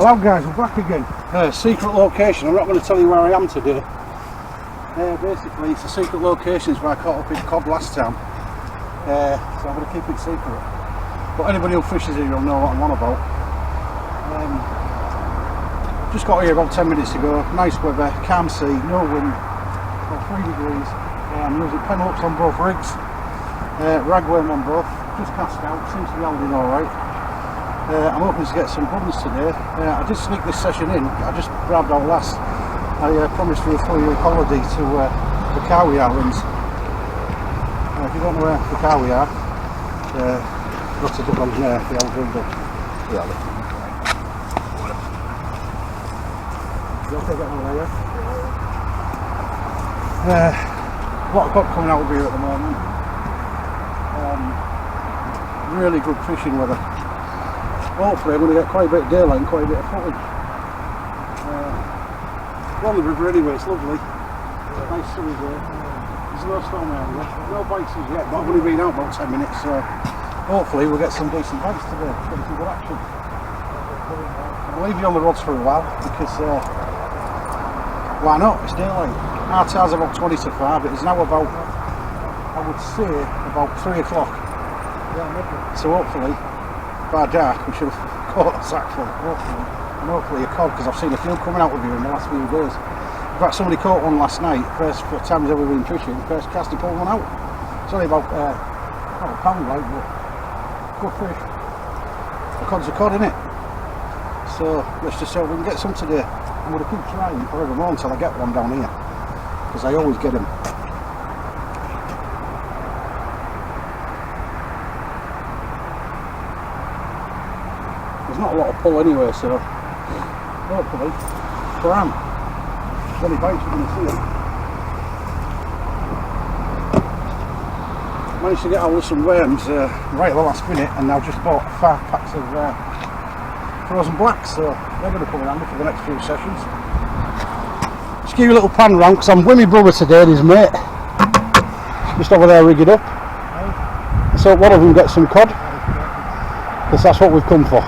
Hello guys, we're back again. Secret location. I'm not going to tell you where I am today. Basically it's a secret location, it's where I caught up in cod last time. So I'm going to keep it secret. But anybody who fishes here will know what I'm on about. Just got here about 10 minutes ago. Nice weather, calm sea, no wind, about 3 degrees. I'm using pen hooks on both rigs, ragworm on both, just cast out, seems to be holding alright. I'm hoping to get some buns today. I did sneak this session in, I just grabbed out last. I promised you a 4-year holiday to the Kawi Islands. If you don't know where the Kawi are, lots of up on the old window. Yeah, you'll take that one later. A lot of cod coming out of here at the moment. Really good fishing weather. Hopefully I'm going to get quite a bit of daylight and quite a bit of footage. We're on the river anyway, it's lovely. It's a nice sunny day. There's no storm area. No bites as yet, but I've only been out about 10 minutes, so hopefully we'll get some decent bites today. Get some good action. I'll leave you on the rods for a while because why not? It's daylight. Our time's about 20 to 5. It is now about, I would say, about 3 o'clock. So hopefully by dark we should have caught a sack full, and hopefully a cod, because I've seen a few coming out with you in the last few days. In fact, somebody caught one last night, first time he's ever been fishing, first cast he pulled one out. It's only about not a pound like, but good fish. The cod's a cod, innit? So let's just see if we can get some today. I'm going to keep trying forevermore until I get one down here, because I always get them. There's not a lot of pull anyway, so hopefully, cram. If any bites you're going to see them. Managed to get hold of some worms right at the last minute, and I've just bought 5 packs of frozen blacks, so they're going to come in handy for the next few sessions. Just give you a little pan round, because I'm with my brother today and his mate. Just over there rigging up. So one of them gets some cod, because that's what we've come for.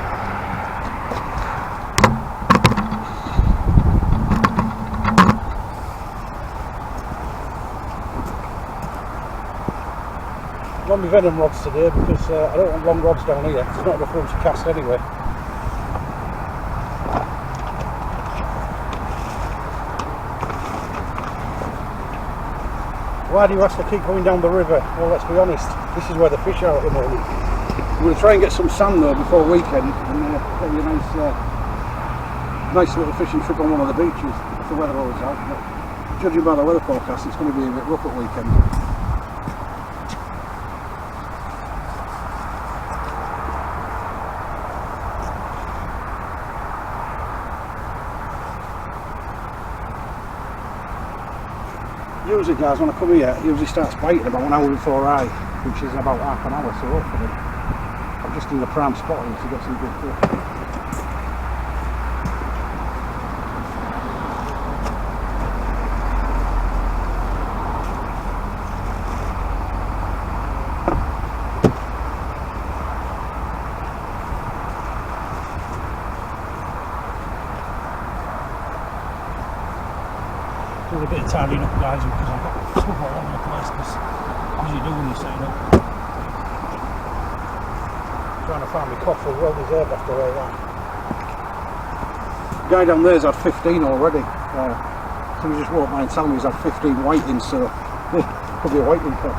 On my venom rods today because I don't want long rods down here. There's not enough room to cast anyway. Why do you have to keep going down the river? Well, let's be honest, this is where the fish are at the moment. I'm going to try and get some sand though before weekend and get you a nice little fishing trip on one of the beaches if the weather holds out. But judging by the weather forecast, it's going to be a bit rough at weekend. Usually guys, when I come here, it usually starts biting about an hour before I, which is about half an hour, so hopefully I'm just in the prime spot here to get some good fish. A bit of tidying up guys, because I've got stuff all over the place, as you do when you're setting up. Trying to find my coffer, well deserved after all that. The guy down there's had 15 already. Somebody just walked by and told me he's had 15 whitings, so could be a whiting cod.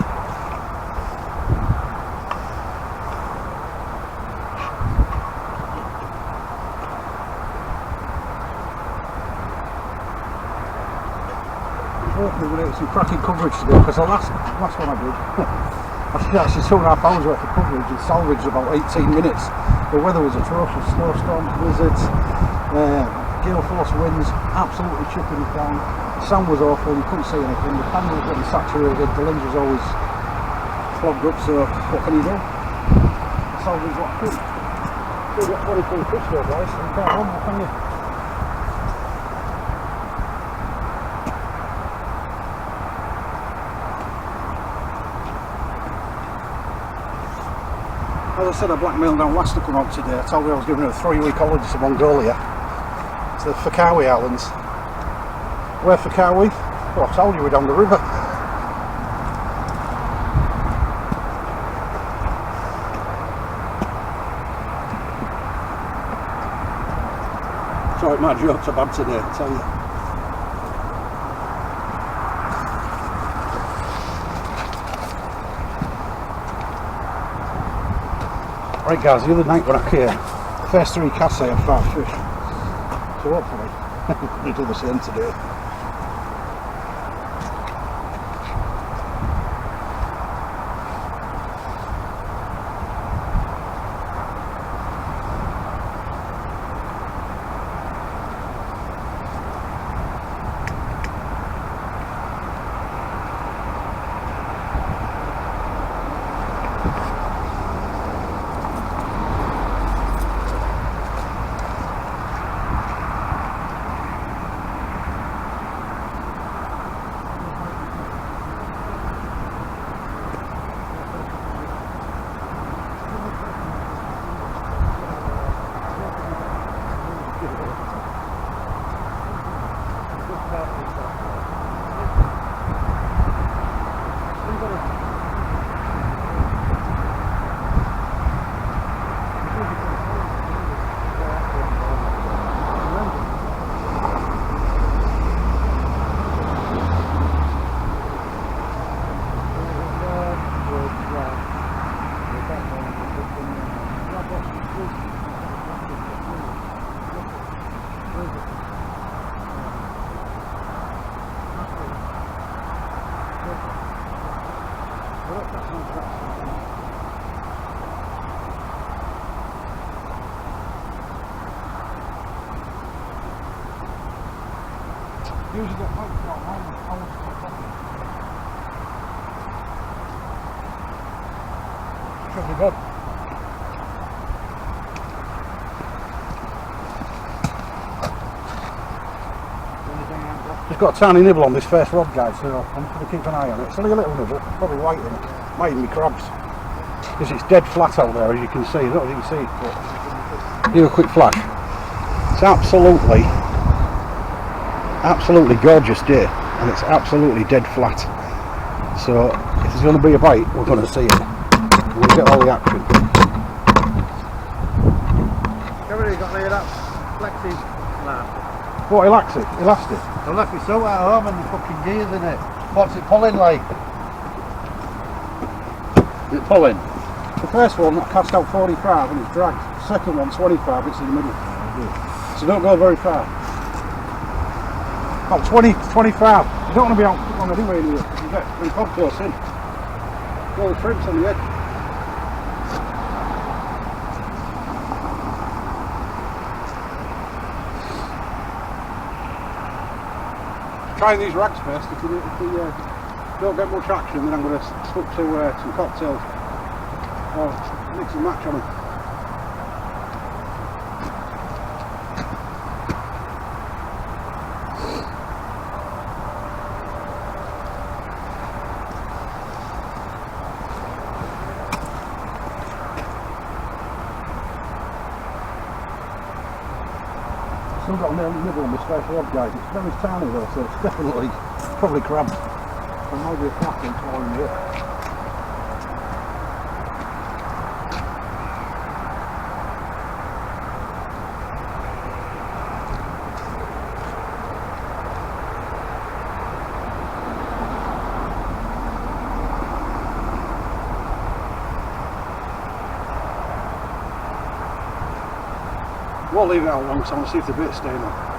Hopefully we'll get some cracking coverage today, because the last one I did, I did actually 2.5 hours worth of coverage and salvaged about 18 minutes. The weather was atrocious, snowstorms, blizzards, gale force winds, absolutely chipping it down. The sound was awful, you couldn't see anything, the pan was getting saturated, the lens was always clogged up, so what can you do? Salvage what I could. Still got 23 fish though guys, so you can't run, what can you? As I said, I blackmailed down last to come out today. I told her I was giving her a 3-week holiday to Mongolia. the Fakawi Islands. Where Fakawi? Well, I told you we're down the river. Sorry, my jokes are bad today, I tell you. Right guys, the other night when I came, the first 3 casts I had 5 fish. So hopefully we'll do the same today. Usually get quite far around the house or something. Should be good. Just got a tiny nibble on this first rod, guys, so I'm just going to keep an eye on it. It's only a little nibble, probably white in it. Might even be crabs. Because it's dead flat out there, as you can see. I don't know if you can see it, but give a quick flash. It's absolutely gorgeous day, and it's absolutely dead flat. So if there's going to be a bite, we're going to see it. We'll get all the action. Everybody got rid of that flexi lap. What, elastic? I left it so at home and the fucking gears in it. What's it pulling like? Is it pulling? The first one I cast out 45 and it's dragged. The second one 25, it's in the middle. So don't go very far. About 20, 25. You don't want to be out on anyway in here because you get the cod close in. All the shrimps on the edge. Trying these rags first. If they don't get much action, then I'm going to switch to some cocktails or mix and match on them. Still got a little nibble on this first rod, guys. It's very tiny though, so it's definitely probably crabs. There might be a cat in falling here. We'll leave it out long, so I want to see if the bit's staying on.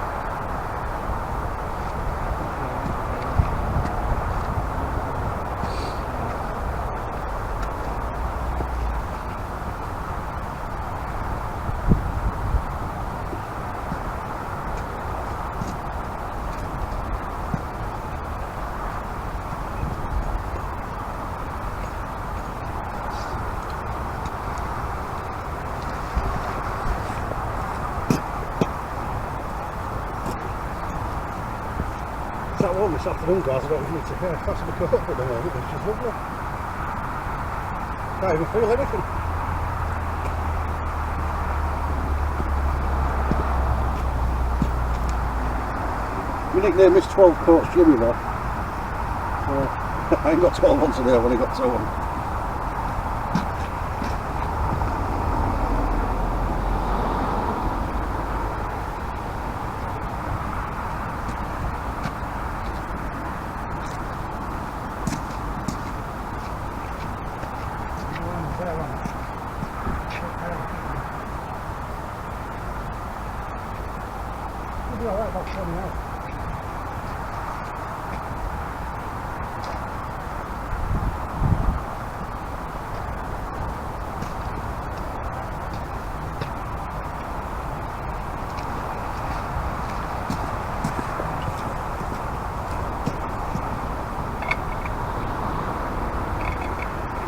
That warm this afternoon, guys. I don't need to pass my coat up at the moment, it's just lovely. Can't even feel anything. My nickname is 12 Coach Jimmy though. So, I ain't got 12 on today, I've only got 2 on. Alright, about 20 out.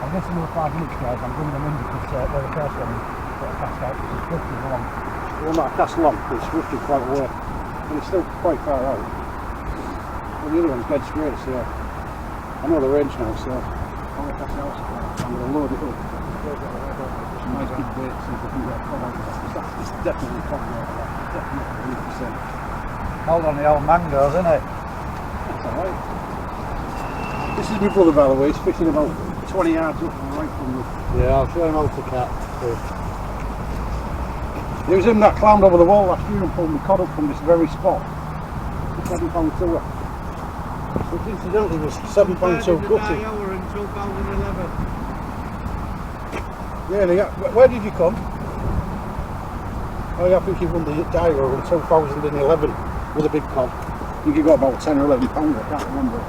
I'm guessing another 5 minutes guys, I'm bringing them in because they're the first one got a cast out, it's drifting along. Well, not cast long, but it's drifted quite away. And it's still quite far out. Well, the other one's dead straight, so I know the range now, so I'm going to cast it out. I'm going to load it up. Some nice big baits, see if we can get a cod out of that. It's definitely cod out of that. Definitely 100%. Hold on the old mangoes, isn't it? That's alright. This is my brother, by the way. He's fishing about 20 yards up and right from the... Yeah, I'll show him how to catch. It was him that climbed over the wall last year and pulled the cod up from this very spot. It's £7 tour. Which incidentally was £7 tour gutted. In 2011. Really? Yeah. Where did you come? Oh yeah, I think you won the Dyer in 2011 with a big cod. I think you got about 10 or 11 pounds, I can't remember.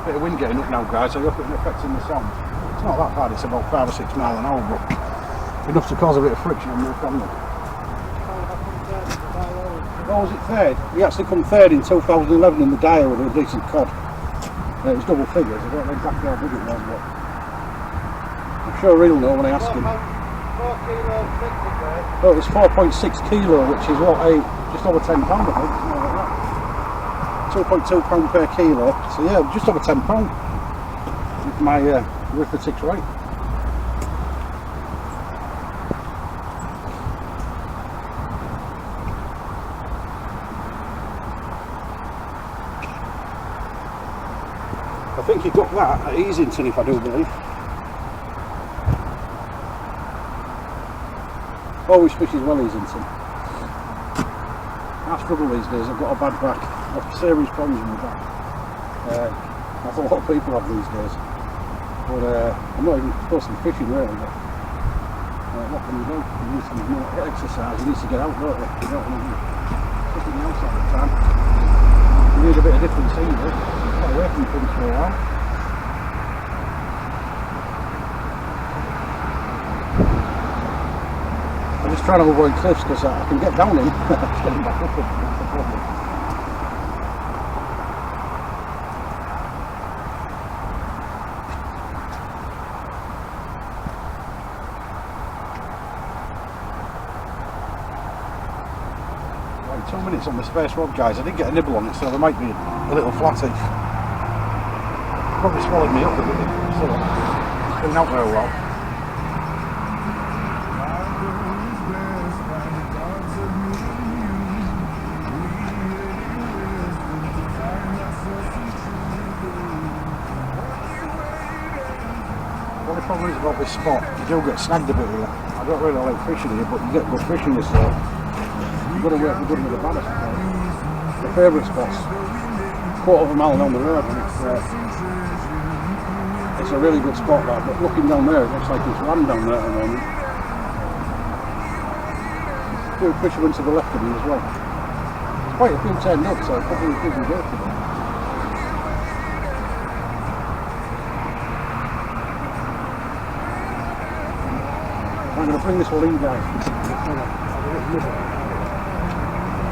Bit of wind getting up now guys, so I hope it's affecting the sound. It's not that bad, it's about 5 or 6 miles an hour, but enough to cause a bit of friction on the family. Oh, was it third? He actually come third in 2011 in the Dyer with a decent cod. It was double figures, I don't know exactly how big it was, but I'm sure he'll know when I ask him. 4 kilos, 60 weight. Oh, it was 4.6 kilo, which is what, just over £10 I think, something like that. £2.2 per kilo, so yeah, just over £10 with my arithmetic's right. I think he got that at Easington, if I do believe. Always fishes well, Easington. I struggle these days, I've got a bad back. I've got serious problems with my back. That's a lot of people have these days. But I'm not even supposed to be fishing really, but what can you do? You need some more exercise, you need to get out, don't you? You don't want to be fishing the outside all the time. You need a bit of different scenery. Get away from things for a while. I'm just trying to avoid cliffs because I can get down in. Just getting back up, that's the problem. Right, 2 minutes on my space rod, guys. I did get a nibble on it, so there might be a little flatty. Probably swallowed me up a bit, so it's been out there a while. The only problem is about this spot, you do get snagged a bit here. I don't really like fishing here, but you get good fishing this spot. You've got to work for good with the bad, I suppose. My favourite spot's quarter of a mile down the road, and it's a really good spot that, but looking down there, it looks like it's land down there at the moment. A few fishermen to the left of me as well. There's quite a few turned up, so probably a busy day today. I'm going to bring this one in, guys.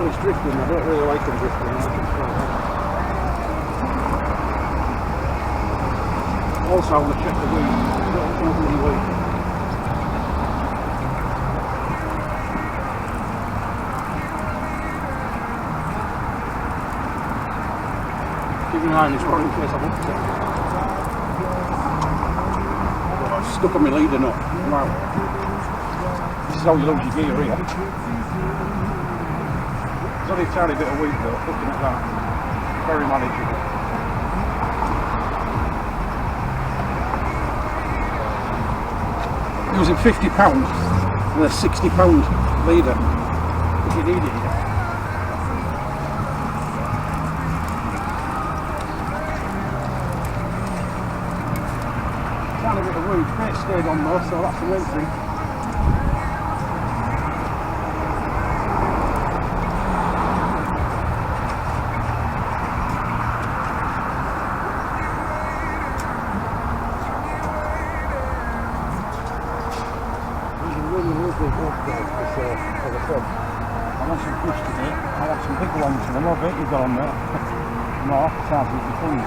It's drifting, I don't really like them drifting. Also, I want to check the wind. I don't want any weight. Keep an eye on this rod in case I want to. stuck on my leader nut. Wow. This is how you lose your gear here. It's only a tiny bit of weight though, looking at that. Very manageable. Using £50 and a £60 leader if you needed it. Tiny bit of weight, bit stayed on though, so that's the main thing. I want some fish today. I want some big ones and I love it. You've got on there. No, sounds easy things.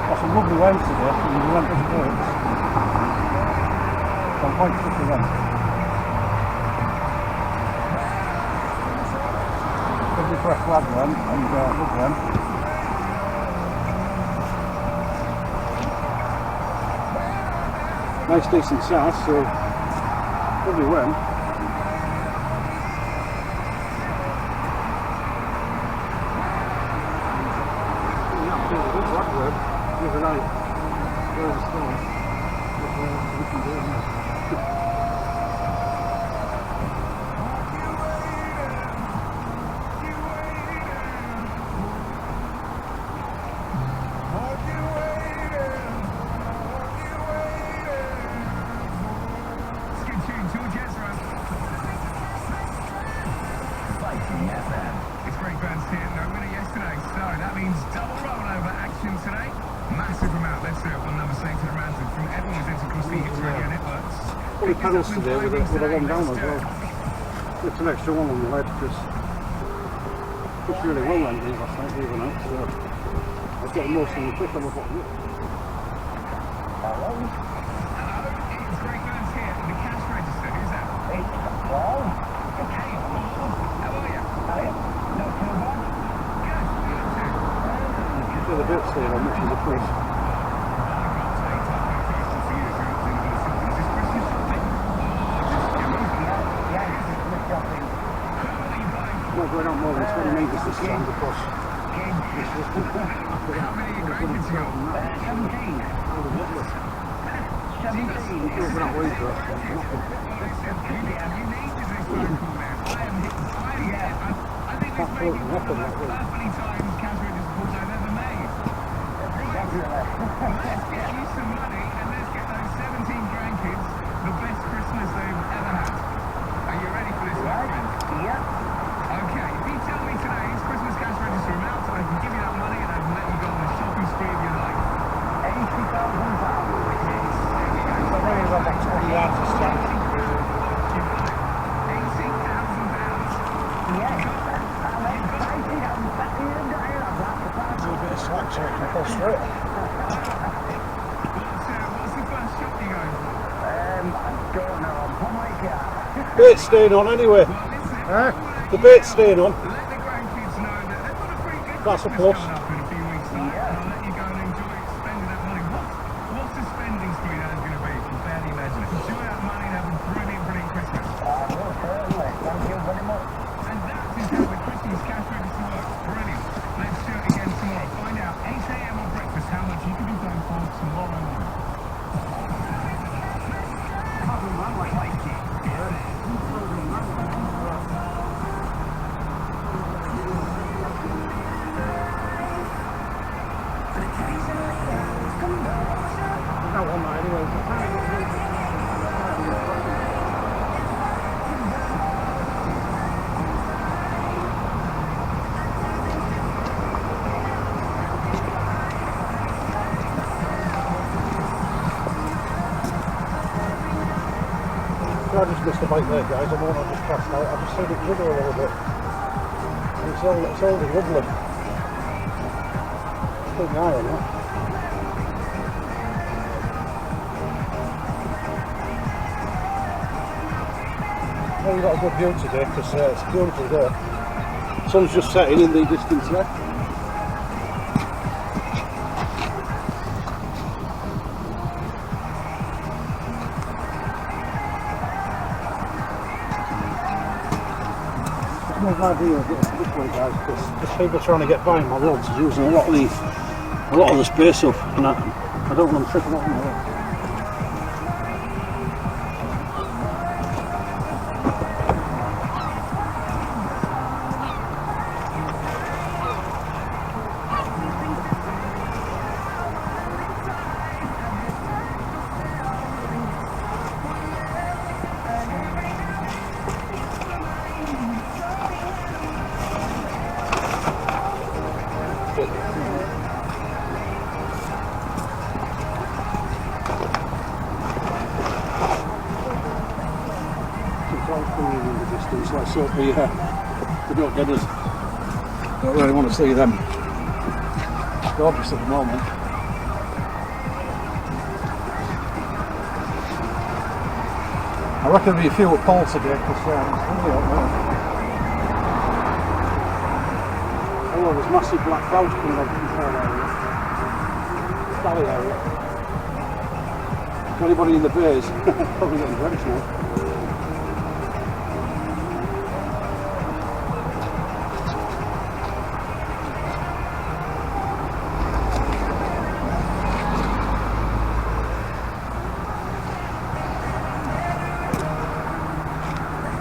Got some lovely waves today and we went to the birds. So I'm quite sick of them. Lovely fresh lad then and love them. Nice decent size, so lovely when. Overnight, where's the storm? We can do it now. It's great fans here, no winner yesterday, so that means double rollover action today. Massive amount, let's do it. One number saved to the mountain from everyone's into across the Hits Radio networks. Fully pedals today with a one down as well. It's an extra one on the lead because it's really well then last night even out, so I was getting most of the quick on the bottom. Hello, it's great fans here in the cash register. Who's that? Hey, Paul. Hey, Paul. How are you? Hi. No, too bad. Good. What are you up to? So the bit staying on, which is a plus. Not going out more than 20 metres this time because How many grandkids you got? 17. 17. going out way for us. You need to do this phone call now. I think this may be one of the most perfectly timed cash register calls I've ever made. Let's get you some money and let's get those 17 grandkids the best Christmas they've ever had. Are you ready for this, my friend? Yeah. Okay, if you tell me today's Christmas cash register amount, I can give you that money and I can let you go on the shopping spree of your life. £80,000. So really about 20 yards this time. A little bit of slack so it can pull through it. What's the first shop you go for? I don't know. Oh my God. Bait's staying on anyway. Well, listen, The bait's staying on. let the grandkids know that they've got a pretty good That's a Christmas plus. coming up in a few weeks' time. And I'll let you go and enjoy spending that money. What's the spending spree that is going to be? You can barely imagine it. Enjoy that money and have a brilliant, brilliant Christmas. Well, certainly. Thank you very much. And that is how the Christmas cash register works. Brilliant. Let's do it again tomorrow. Find out 8 a.m. on breakfast how much you can be thankful for tomorrow morning. That one that anyway. I just missed a bite there, guys. I won't have just passed out. I just seen it jiggle a little bit. And it's only lovely. Keep my eye on that. Well, we've got a good view today because it's beautiful there. Sun's just setting in the distance there. always my idea of getting this way, guys, because there's people trying to get by my roads using a lot of the space up, and I don't want them tripping up on the road. Let's hope they don't get us. Don't really want to see them. It's gorgeous at the moment. I reckon there'll be a few at Paul today because it's really out there. Oh, there's massive black clouds coming over from the Paul area. Valley area. If anybody in the bays, probably getting drenched now.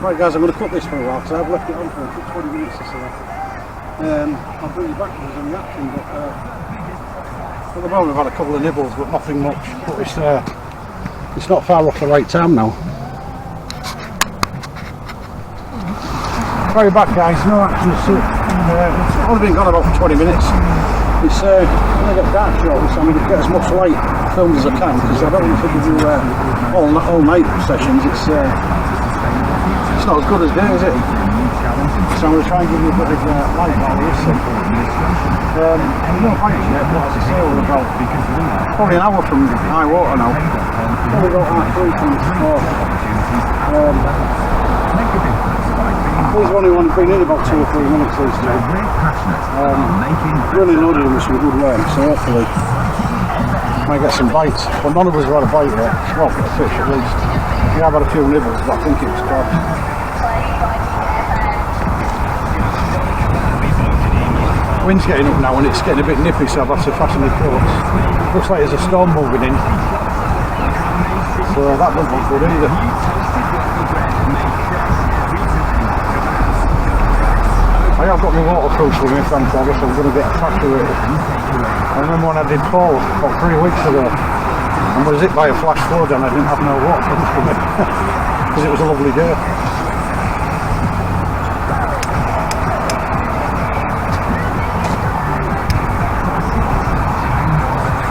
Right guys, I'm going to cut this for a while because I've left it on for 20 minutes or so. I'll bring you back to the reaction, but at the moment I've had a couple of nibbles but nothing much. But it's not far off the right time now. Right back guys, no action as such. It's only been gone about 20 minutes. It's when I get dark shortly, so I'm going to get as much light filmed as I can because I don't want to do all night sessions. It's not as good as day, is it? So I'm going to try and give you a bit of light while this there's no bites yet, but as I say, we're about probably an hour from high water now. Probably about half three from the sport. These have only been in about 2 or 3 minutes these days. Really loaded them with some good work, so hopefully might get some bites. But none of us have had a bite yet. Well, a fish at least. We have had a few nibbles, but I think it's crab. Wind's getting up now and it's getting a bit nippy, so I've had to fasten my coats. Looks like there's a storm moving in, so that doesn't look good either. I have got my waterproof with me, thanks. I guess I'm going to get evacuated. I remember when I did Paul about 3 weeks ago and was hit by a flash flood and I didn't have no waterproof with me because it was a lovely day.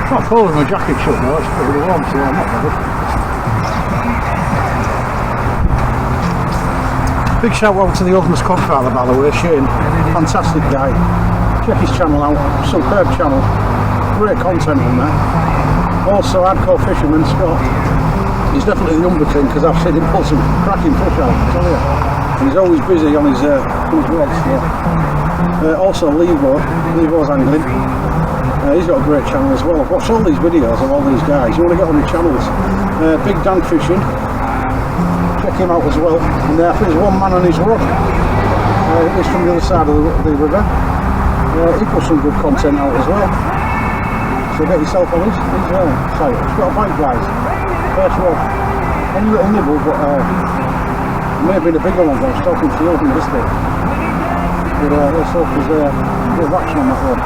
It's not cold with my jacket shut now, it's pretty warm, so I'm not bothered. Big shout out to the Ugmas Cockfather, by the way, Shane. Fantastic guy. Check his channel out, superb channel. Great content on there. Also, Hardcore Fisherman Scott. He's definitely the Humber king because I've seen him pull some cracking fish out, I tell you. And he's always busy on his rods. So. Also, Levo's angling. He's got a great channel as well. I've watched all these videos of all these guys. You want to get on the channels. Big Dan Fishing. Check him out as well. And I think there's one man on his rod. He's from the other side of the river. He puts some good content out as well. So get yourself on his site. It's got a bite, guys. First rod. Only little nibble, but it may have been a bigger one. I was talking to you on this day. But let's hope there's a bit of action on that one.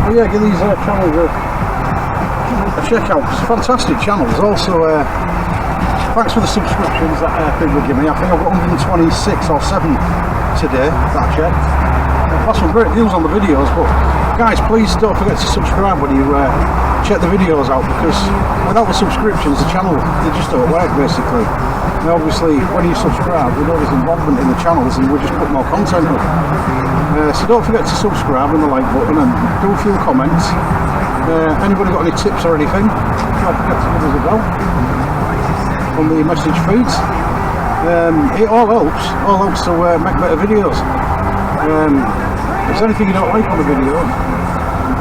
But yeah, give these channels a check out. It's fantastic channels. Also, thanks for the subscriptions that people give me. I think I've got 126 or 7 today that I checked. That's some great views on the videos, but guys, please don't forget to subscribe when you check the videos out, because without the subscriptions the channel, they just don't work basically. And obviously when you subscribe we know there's involvement in the channels and we just put more content up. So don't forget to subscribe and the like button and do a few comments. Anybody got any tips or anything, don't forget to give us a bell on the message feeds. It all helps to make better videos. If there's anything you don't like on the video,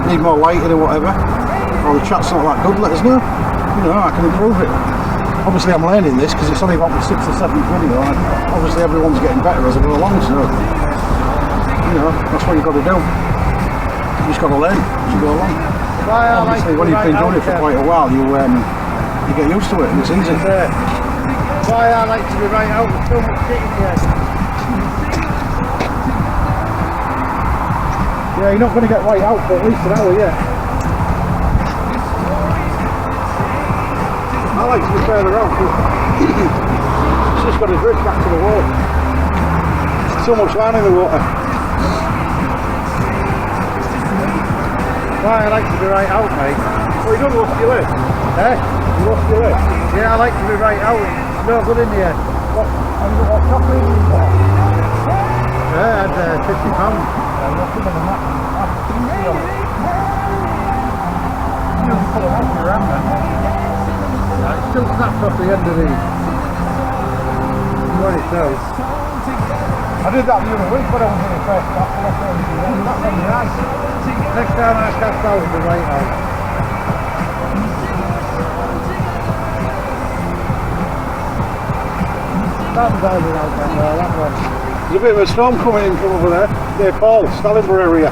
need more lighting or whatever, or the chat's not that good, let us know. You know, I can improve it. obviously I'm learning this because it's only about my 6th or 7th video, and obviously everyone's getting better as I go along, so you know, that's what you've got to do. You just got to learn as you go along. Obviously when you've been doing it for quite a while, you get used to it and it's easy. Why I like to be right out with so much shit in here. Yeah, you're not going to get right out for at least an hour yet. I like to be further out because it's just got to drift back to the water. So much land in the water. Why I like to be right out, mate. Well, you don't lost your leg. Eh? You lost your leg. Yeah, I like to be right out. It's no good in here. What chocolate have you got? Yeah, I had £50. It still snaps off the end of these. What it does. I did that the other week when I was in the first half. That's on the ice. Next time I cast out with the right out. That's diving out there, that one. There's a bit of a storm coming in from over there. Near Paul, Stalinborough area.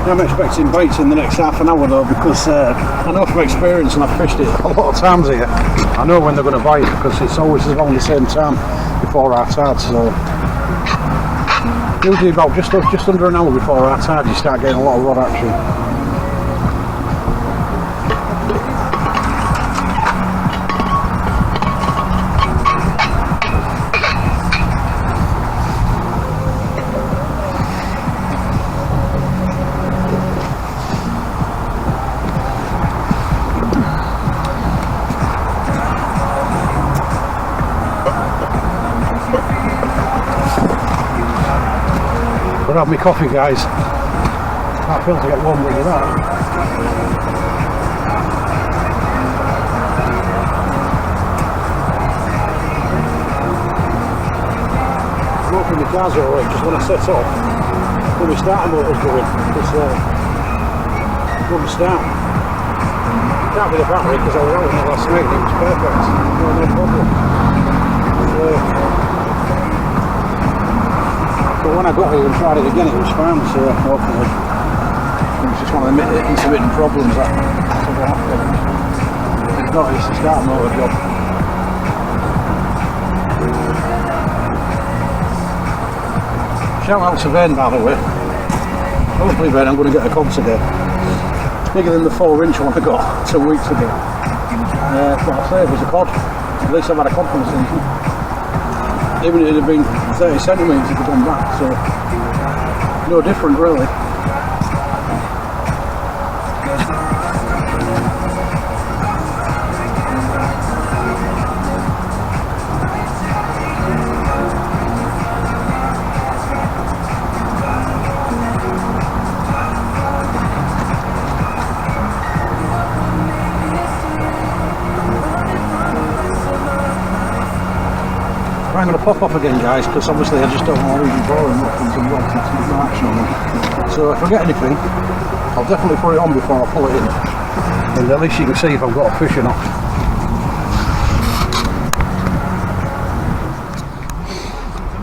I'm expecting bites in the next half an hour though, because I know from experience, and I've fished it a lot of times here, I know when they're going to bite because it's always along the same time before our tide. So usually about just under an hour before our tide you start getting a lot of rod action. gonna have my coffee, guys. Can't feel to get warm with that. I'm hoping the car's alright, just when I set off, when my starter motor's going, because wouldn't start. It can't be the battery, because I was out in it last night and it was perfect. No problem. But when I got here and tried it again, it was fine, so hopefully it was just one of the intermittent problems that will happen. It's not, it's the starter motor job. Shout out to Ben, by the way. Hopefully, Ben, I'm going to get a cod today. It's bigger than the 4-inch one I got 2 weeks ago. But I'll say it was a cod. At least I've had a cod for the season. Even if it had been 30 centimetres, it would have gone back. So, no different, really. I'm going to pop off again, guys, because obviously I just don't want to leave you boring looking some rods and some action on them. So if I get anything, I'll definitely put it on before I pull it in, and at least you can see if I've got a fish or not.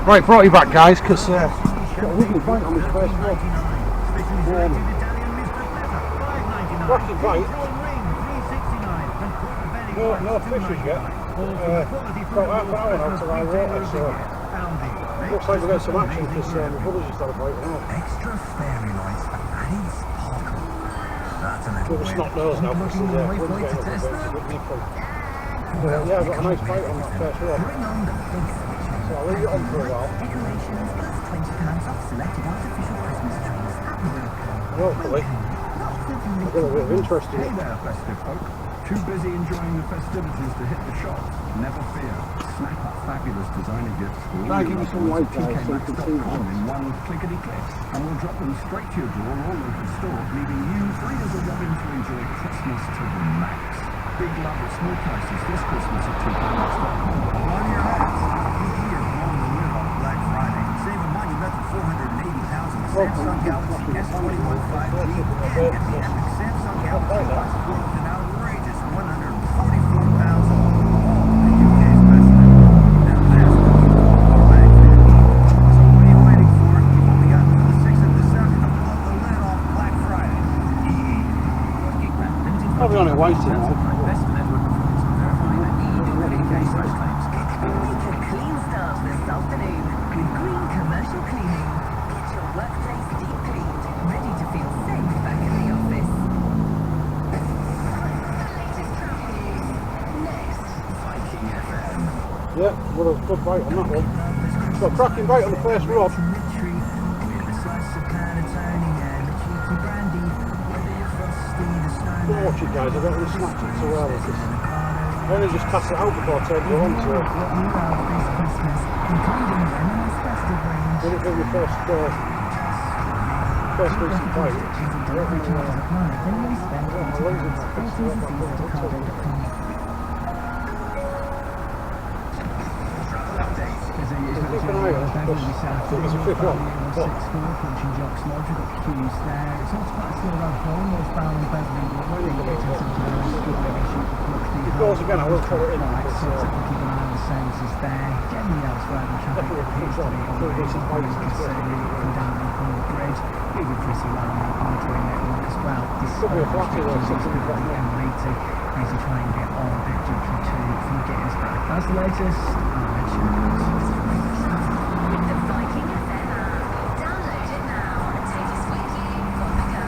Right, brought you back, guys, because got a wiggly bite on this first rod. Cracking bite. No fishes yet. About half an hour now till I water, so looks like we'll get some action because my brother's just had a bite now. Extra fairy lights and added sparkle. That's a little We'll snot nose now because the wind's getting up a bit, it's a bit nippy. Yeah, I've got a nice bite on that first rod. So I'll leave it on for a while. Decorations plus £20 off selected artificial Christmas trees at the Makro. Hopefully I've got a bit of interest in Hey it. there, festive folk. Too busy enjoying the festivities to hit the shops? Never fear. Snap up fabulous designer gifts for all Try your give me loved some ones white, at guys, so you can see tkmax.com in one clickety-click, and we'll drop them straight to your door or local store, leaving you free as a robin to enjoy Christmas to the max. Big love at small prices this Christmas at tkmax.com. Blow your hats. You are blowing the lid off Black Friday. Save a monumental £480 on the Samsung Galaxy S21 5G and get the epic Samsung Galaxy Watch with an outrageous £144 off. All the UK's best. Now there's what you call more bang for your buck. So what are you waiting for? You've only got until the 6th of December to blow the lid off Black Friday. I'll be on it waiting now. Best network performance verifying that EE claims. Make a clean start this afternoon with Green Commercial Cleaning. Get your workplace deep cleaned, ready to feel safe back in the office. Yeah, well, a good bite on that one. Got a cracking bite on the first rod. Don't watch it, guys, I don't really snatch it so well. I only just cast it out before I turned it on, so when it was my first decent bite, keep an eye on it, because there's a fish on. If it goes again, I will throw it in. Could be a flatty though, something like that. As you try and get on and junction 2 from getting us back. That's the latest. With the Viking FM app. Download it now and take us with you on the go.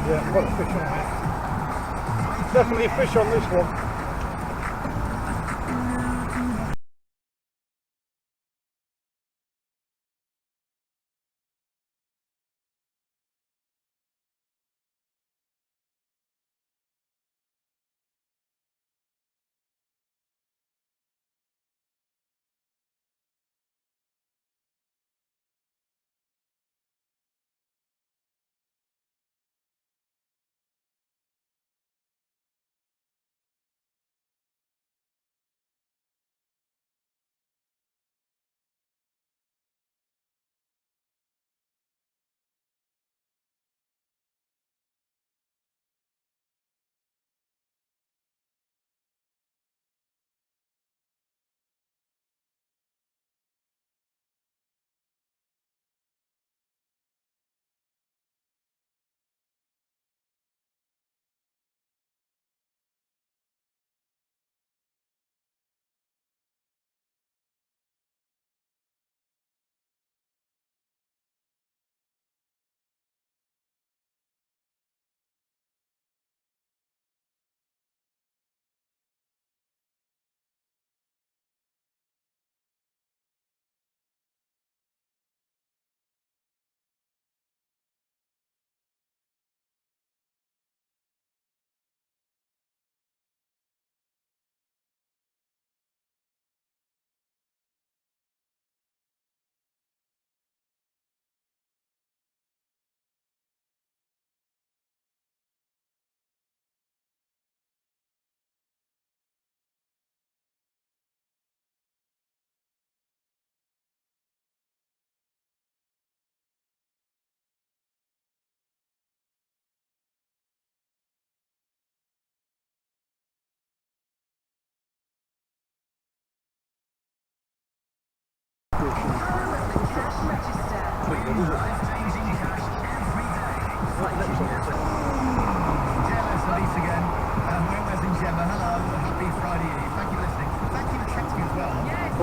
Yeah, I've got a fish on it. Definitely a fish on this one.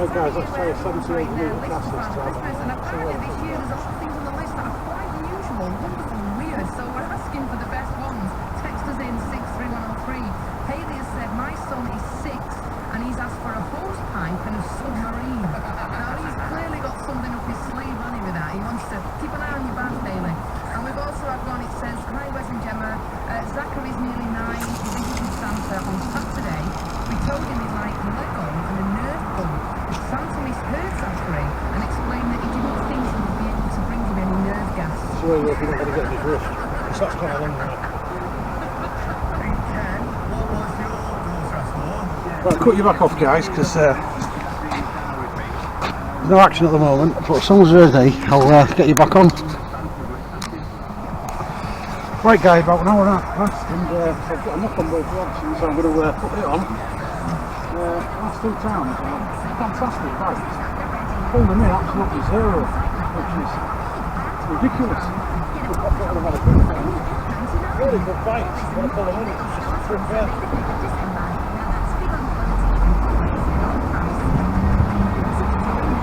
Right guys, let's try a 78 metre cast this time. Christmas, and apparently this year there's a lot of things on the list that are quite unusual, wonderful and weird, so we're asking for the best ones. Text us in 63103. Hayley has said, my son is 6 and he's asked for a hose pipe and a submarine. Now he's clearly got something up his sleeve, hasn't he, with that? He wants to keep an eye on your band, Hayley. And we've also had one, it says, hi Wes and Gemma, Zachary's nearly 9, he's visiting Santa on Saturday. We told him he'd like Lego and a Nerf gun. Santa misheard Zachary and explained that he didn't think he would be able to bring him any nerve gas. So you're not going to get his wrist, because that's quite a long way. Right, cut you back off guys, because there's no action at the moment, but as soon as there's any, I'll get you back on. Right guys, about an hour and a half past, and I've got enough on both options, so I'm going to put it on. Last 2 times, fantastic bikes. Pulled them in absolutely zero, which is ridiculous. Really good bikes, when I pull them in, it's just a trip.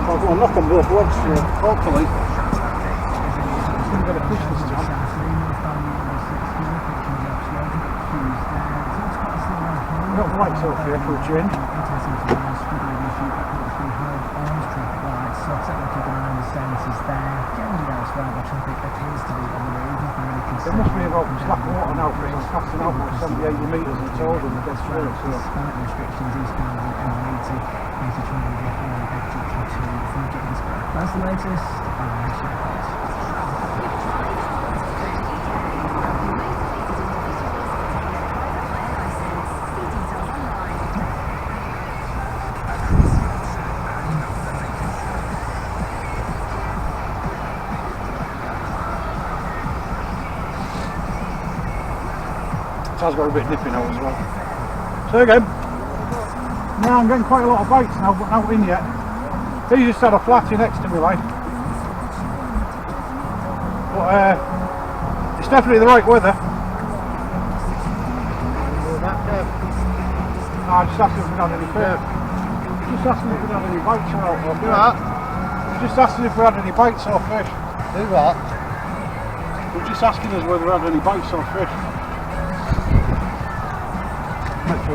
I've got a knock on both legs, hopefully. I'm going to get a push this time. I've got lights off here for a change. There must be about slack water now because I'm passing out like 70-80 metres and it's over and it gets through it. So. That's the latest. It has got a bit nippy now as well. So again, now I'm getting quite a lot of bites now, but not in yet. These just had a flatty next to me, like. But it's definitely the right weather. I just asked if we had any food. Just asking if we had any bites or fish. Do that. Just asking if we had any bites or fish. Do that. We're just asking us whether we had any bites or fish. It's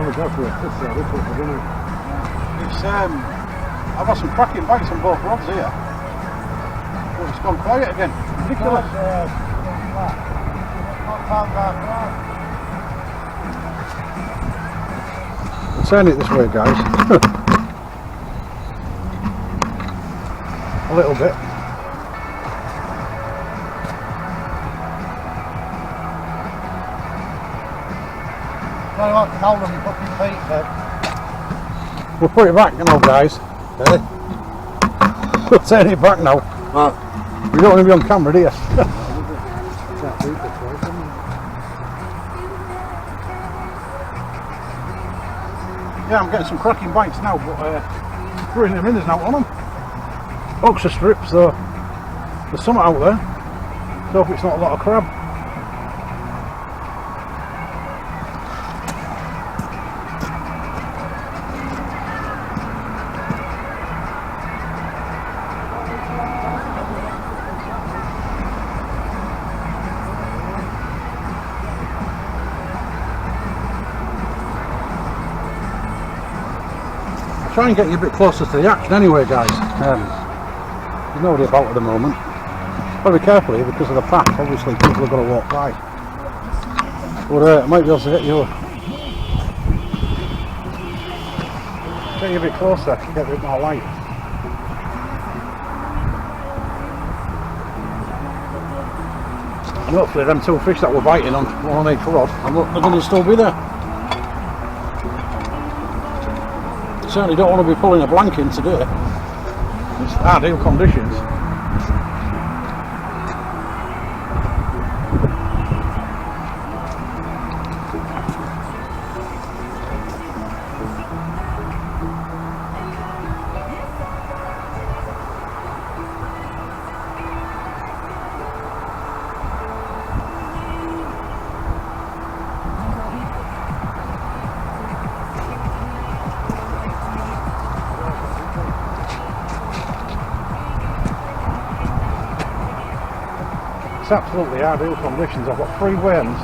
I've had some cracking bites on both rods here. But it's gone quiet again. Ridiculous. Turn it this way guys. A little bit. We'll put it back now guys. Okay. We'll turn it back now. We don't want to be on camera, do you? Yeah, I'm getting some cracking bites now, but throwing them in, there's no on them. Oxer strips though. There's some out there. So hope it's not a lot of crab. Try and get you a bit closer to the action anyway guys. There's nobody about at the moment. Got to be careful here because of the path, obviously people are going to walk by. But I might be able to get you a bit closer to get a bit more light. And hopefully them 2 fish that we're biting on, one on each rod, they're going to still be there. Certainly don't want to be pulling a blank in today. It's ideal conditions. absolutely ideal conditions. I've got 3 worms.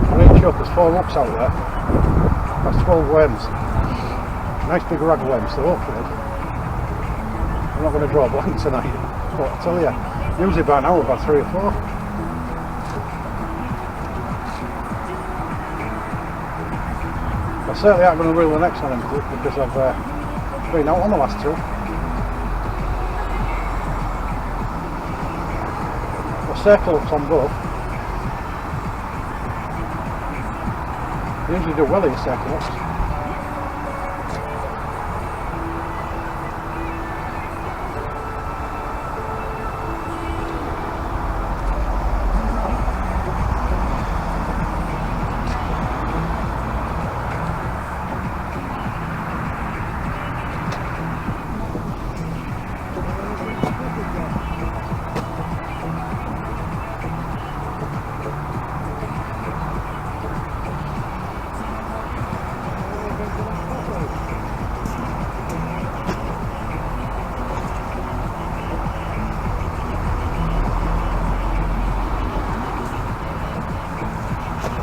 On each hook there's 4 hooks out there. That's 12 worms. Nice big rag worm, so hopefully I'm not going to draw a blank tonight. But I tell you, usually by now about 3 or 4. I certainly aren't going to reel the next one into it because I've been out on the last 2. Circle hooks on both. They usually do well in circle hooks.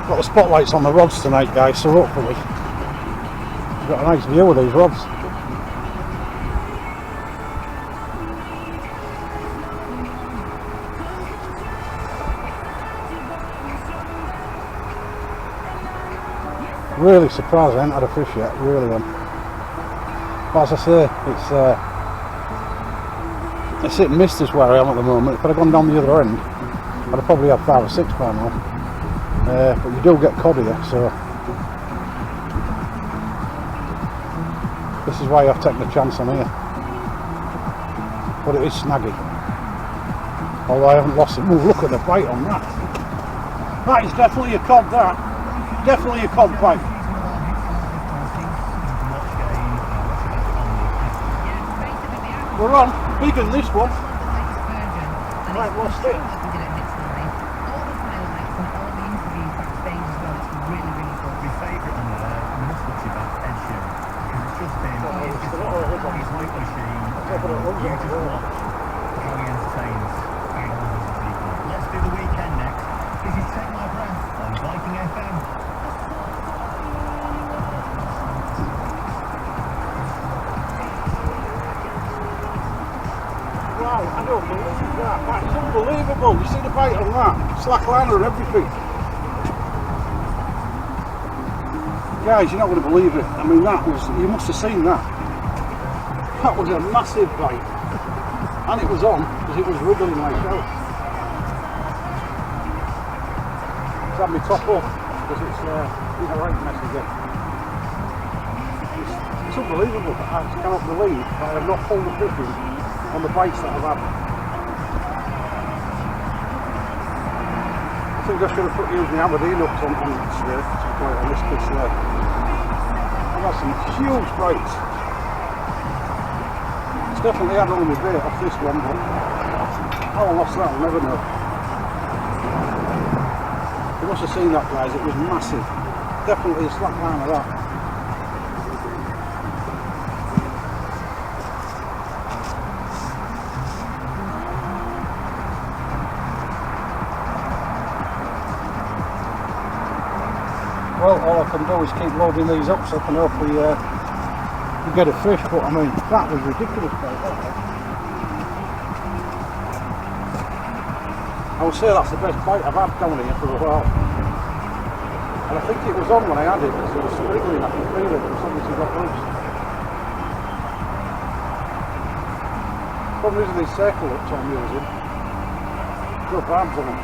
Got the spotlights on the rods tonight, guys, so hopefully you've got a nice view of these rods. Really surprised I haven't had a fish yet, really am. But as I say, it's hit and miss is where I am at the moment. If I'd have gone down the other end, I'd have probably had 5 or 6 by now. But you do get cod here, so this is why I've taken a chance on here. But it is snaggy. Although I haven't lost it. Ooh, look at the bite on that. That is definitely a cod, that. Definitely a cod bite. We're on. Bigger than this one. Right, lost it. Let's do the weekend next. This is Take My Breath on Viking FM. Wow, I don't believe that. That is unbelievable. You see the bite on that? Slack liner and everything. Guys, you're not going to believe it. I mean, that was, you must have seen that. That was a massive bite. And it was on because it was wriggling like hell. It's had me top up because it's in a right mess again. It's unbelievable. I just cannot believe that I have not pulled the fish in on the bites that I've had. I think I should have used my Aberdeen hooks on today, to be quite honest, because I've had some huge bites. It's definitely had all my bait off this one, but how I lost that I'll never know. You must have seen that, guys, it was massive. Definitely a slack line of that. Well, all I can do is keep loading these up so I can hopefully get a fish, but I mean, that was ridiculous, mate. I would say that's the best bite I've had down here for a while. And I think it was on when I had it, because it was squiggling, I could feel it, as soon as it got loose. Probably using these circle hooks I'm using. No barbs on them.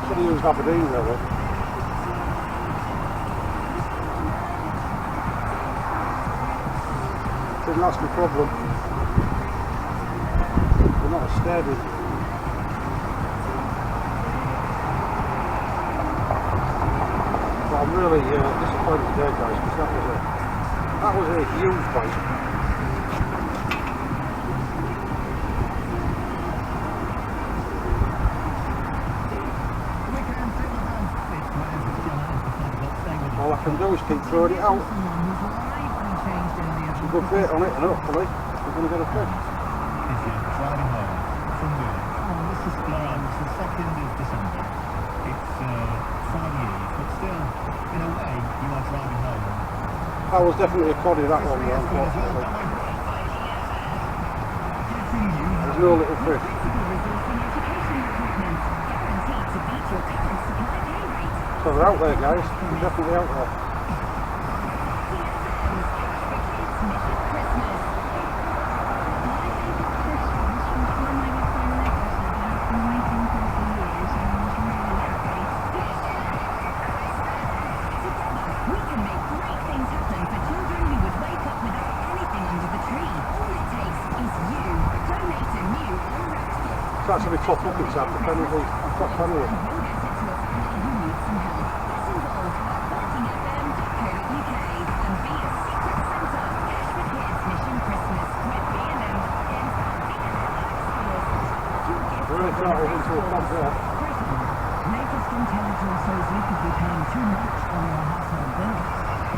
Should have used Aberdeen really. That's my problem. They're not as steady. But I'm really disappointed today, guys, because that was a huge bite. All I can do is keep throwing it out. Good bait on it, and hopefully we're going to get a fish. If you're driving home from work That was definitely a coddy, that one, though, unfortunately. There's no little fish. So they're out there, guys. They're definitely out there. It's actually top buckets have the penalty. I've got penalty. Really travelled into a pub there. Latest intelligence says you could be paying too much on your household bills.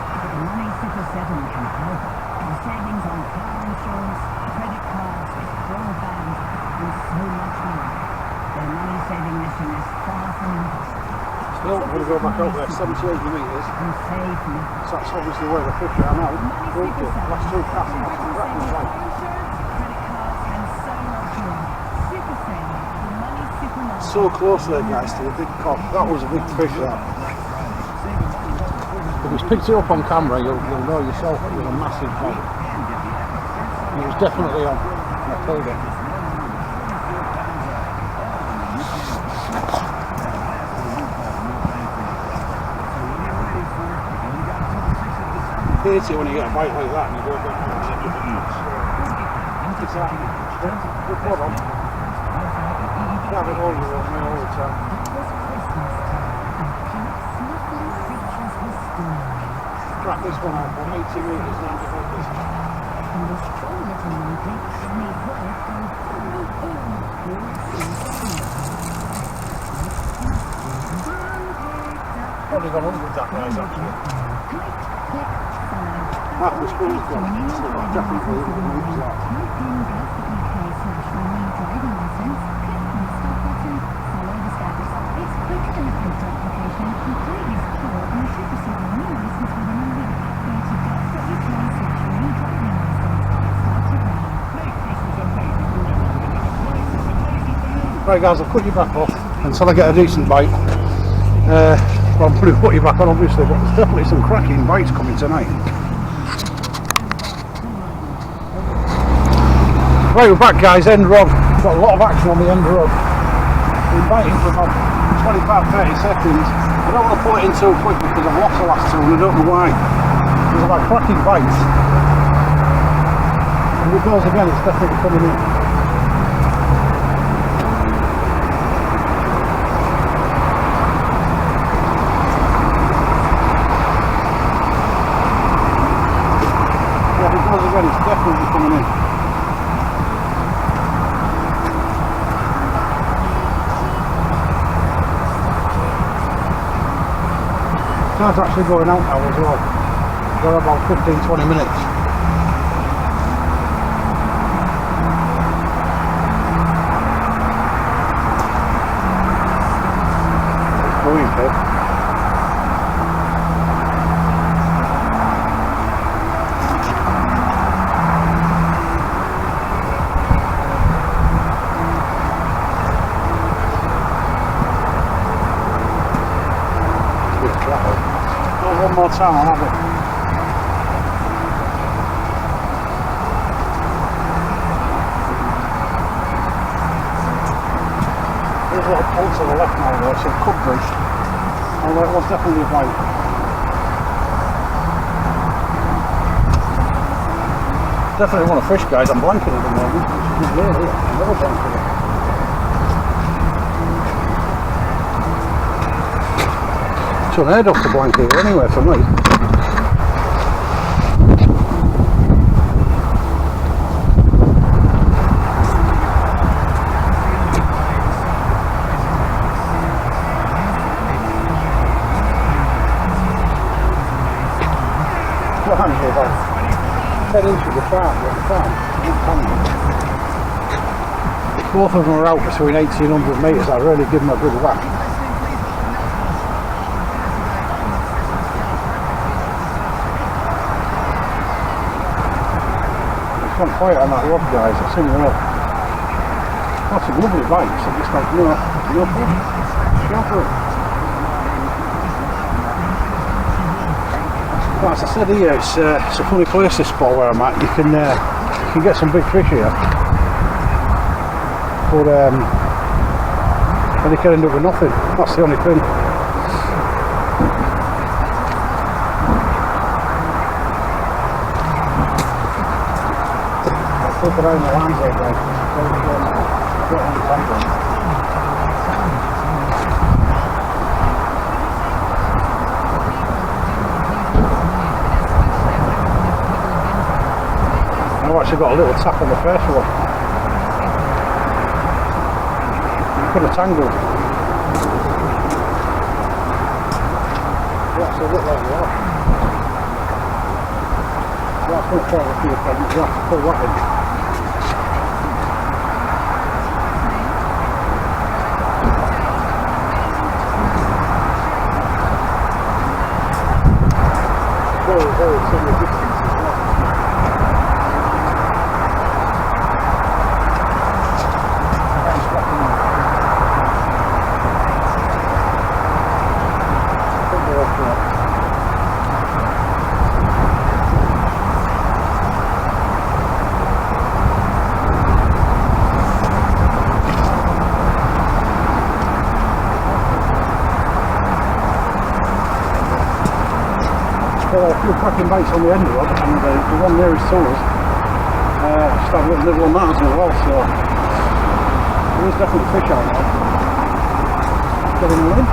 But the Money Super 7 can help. With savings on car insurance, credit cards, broadband, and so much more. Their money-saving mission is far from impossible. Still, I'm going to go back out there, 70, 80 metres. And save me. So that's obviously where the fish are now. Won't it? Last two casts, that's exactly right. So close there, guys, to the big cod. That was a big fish, that. If it's picked it up on camera, you'll know yourself it was a massive bite. And it was definitely on. I told it. I hate it when you get a bite like that and you don't get it's that. Good cod on. Have it all you want me all the time. Crack this one out, I'm 80 metres down to hold this. Probably gone 100 that guys actually. Half the school's gone, so I've definitely moved that. Right guys, I'll cut you back off until I get a decent bite. Well, I'm going to put you back on obviously, but there's definitely some cracking bites coming tonight. Right, we're back guys, end rod. Got a lot of action on the end rod. Been biting for about 25-30 seconds. I don't want to pull it in too quick because I've lost the last two and I don't know why. There's about cracking bites. And if it goes again, it's definitely coming in. Yeah, if it goes again, it's definitely coming in. Tide's actually going out now as well. Got about 15-20 minutes. It's going, Pip. One more time, I'll have it. There's a lot of pulse on the left now though, so it could be. Although it was definitely a bite. Definitely want to fish guys, I'm blanking at the moment. It's nearly it. I'm never blanking it. It's unheard of to blanket anyway for me. About 10 inches of farm, both of them are out between 1800 metres. I really give them a good whack. gone quiet on that rod, guys. I've seen it all. Got some lovely bites. I just like, no food. Sharper. Well, as I said here, it's a funny place, this spot where I'm at. You can get some big fish here, but and you can end up with nothing. That's the only thing. I'll flip around the lines there, guys. Get on the tangle. I've actually got a little tap on the first one. Could have tangled. That's a look like that. That's going to fall a few problems. You have to pull that in. Very similar distance as well. A few cracking bites on the end rod, and the one nearest to us just had a little nibble on that as well, so there is definitely fish out there. Getting them in.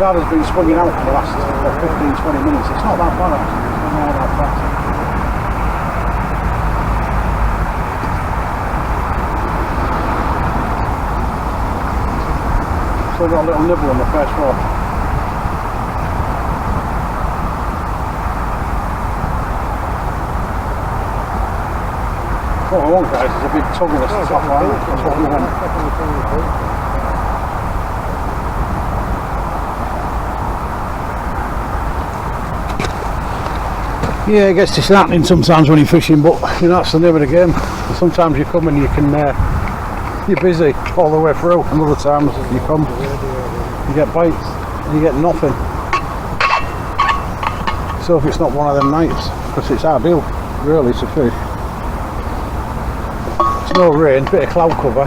Dad has been swinging out for the last 15-20 minutes. It's not that bad actually, it's not that fast. Still got a little nibble on the first rod. What we want, guys, is a big tug on the top line. That's what we want. Yeah, it gets disheartening sometimes when you're fishing, but you know, that's the name of the game. Sometimes you come and you can you're busy all the way through, and other times you come, you get bites, and you get nothing. So if it's not one of them nights, because it's ideal really to fish. It's no rain, bit of cloud cover,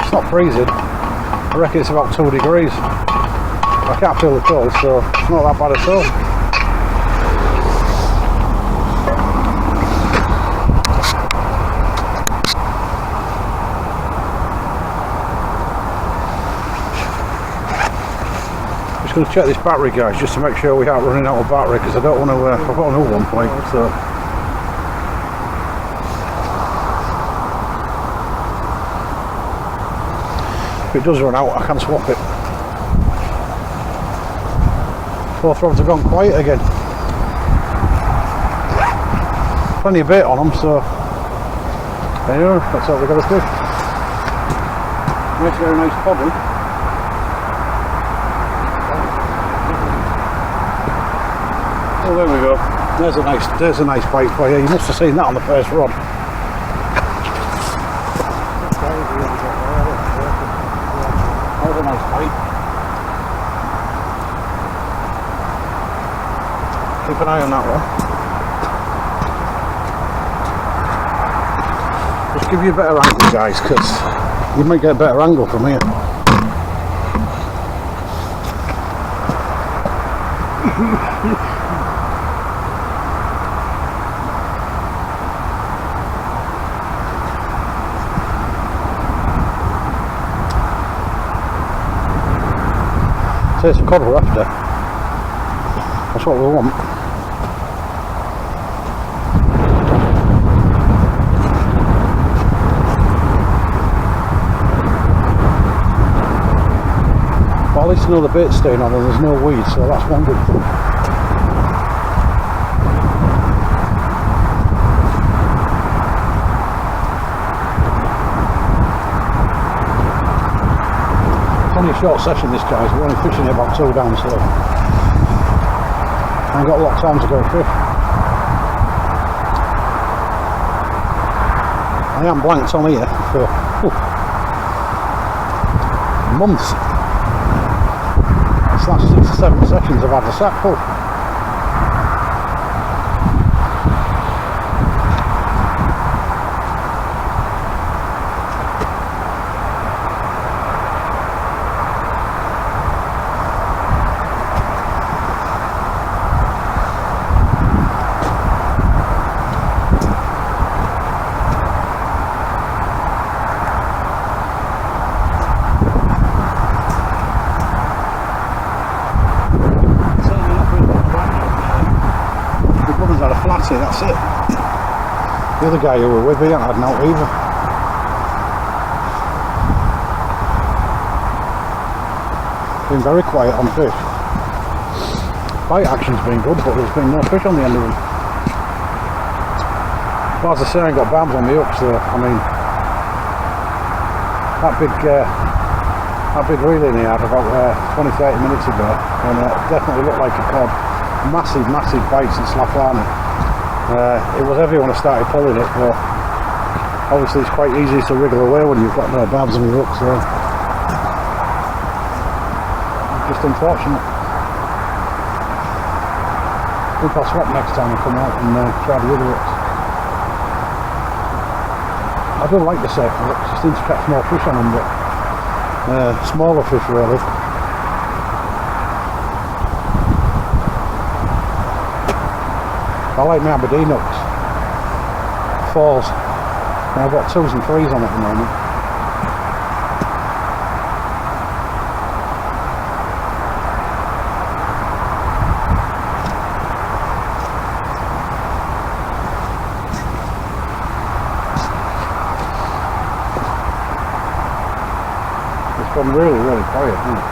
it's not freezing. I reckon it's about 2 degrees. I can't feel the cold, so it's not that bad at all. Just going to check this battery, guys, just to make sure we aren't running out of battery, because I don't want to I've got another one point, so if it does run out I can swap it. Both rods have gone quiet again. Plenty of bait on them, so anyway, that's all we've got to do. Nice, very nice bobby. Oh, there we go. There's a nice bite for you. You must have seen that on the first rod. There's a nice bite. Keep an eye on that one. Just give you a better angle, guys, because you might get a better angle from here. So it's a cod we're after. That's what we want. But at least I know the bait's staying on and there's no weed, so that's one good thing. Only a short session this, guys, we're only fishing it about 2 down slow. I ain't got a lot of time to go fish. I am blanked on here for months. This last 6 or 7 sessions I've had a sack full. That's it. The other guy who were with me, I hadn't out either. Been very quiet on fish. Bite action's been good, but there's been no fish on the end of them. But as I say, I ain't got barbs on the hooks, so I mean, that big reeling he had about 20-30 minutes ago, and it definitely looked like a cod. Massive bites in Slafana. It was heavy when I started pulling it, but obviously it's quite easy to wriggle away when you've got no barbs on your hook, so just unfortunate. I think I'll swap next time I come out and try the other hooks. I do like the safer hooks, I seem to catch more fish on them, but smaller fish really. I like my Aberdeen hooks, 4s, and I've got 2s and 3s on at the moment. It's gone really quiet, hasn't it?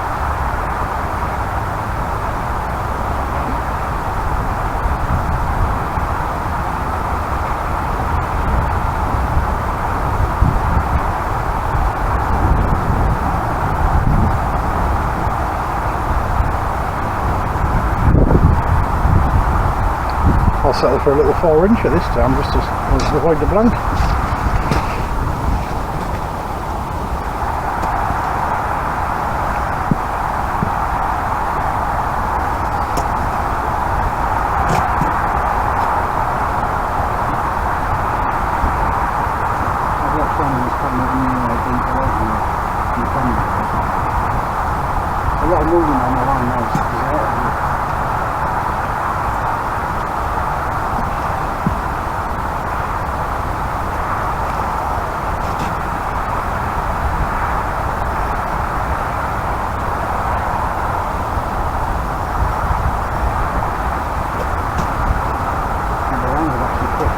I'll settle for a little 4-incher this time just to avoid the blank. A lot of movement on the line now.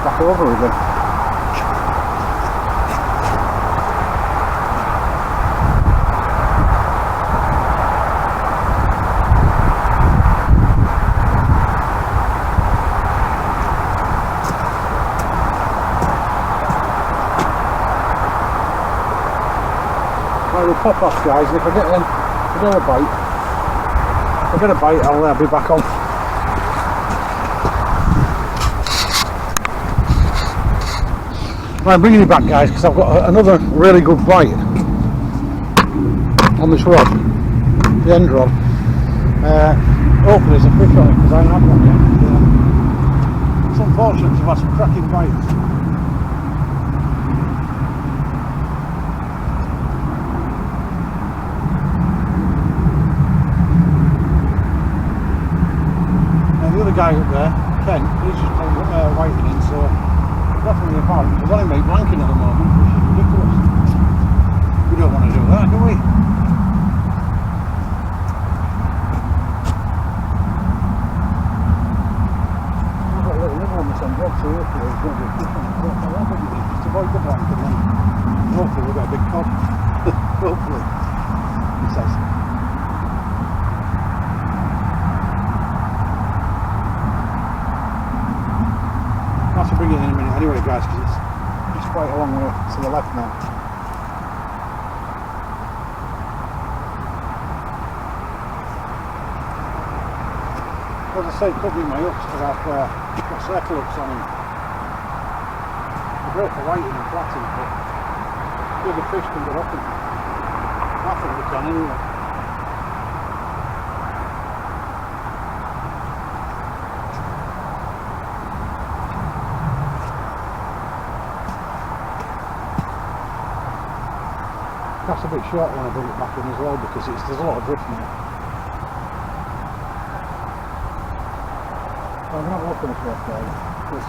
Back over again. Right, we'll pop off, guys, and if I get a bite, I'll be back on. Right, I'm bringing you back, guys, because I've got another really good bite on this rod, the end rod. Hopefully there's a fish on it, because I haven't had one yet. It's unfortunate to have had some cracking bites. Now the other guy up there, Ken, he's just whiting in, so definitely a bite. There's only me blanking at the moment, which is ridiculous. We don't want to do that, do we? I've got a little nibble on this end rod, so hopefully there's going to be a fish on it. But I think it is just avoid the blank, and then hopefully we'll get a big cod. Hopefully, he says. I'll bring it in a minute anyway, guys, because it's quite a long way to the left now. As I say, could be my hooks because I've got circle hooks on them. They're great for whiting and flatting, but bigger fish can get up and I think they can anyway. That's a bit short when I bring it back in as well because there's a lot of drift in it. I'm going to have a look at this first guys, because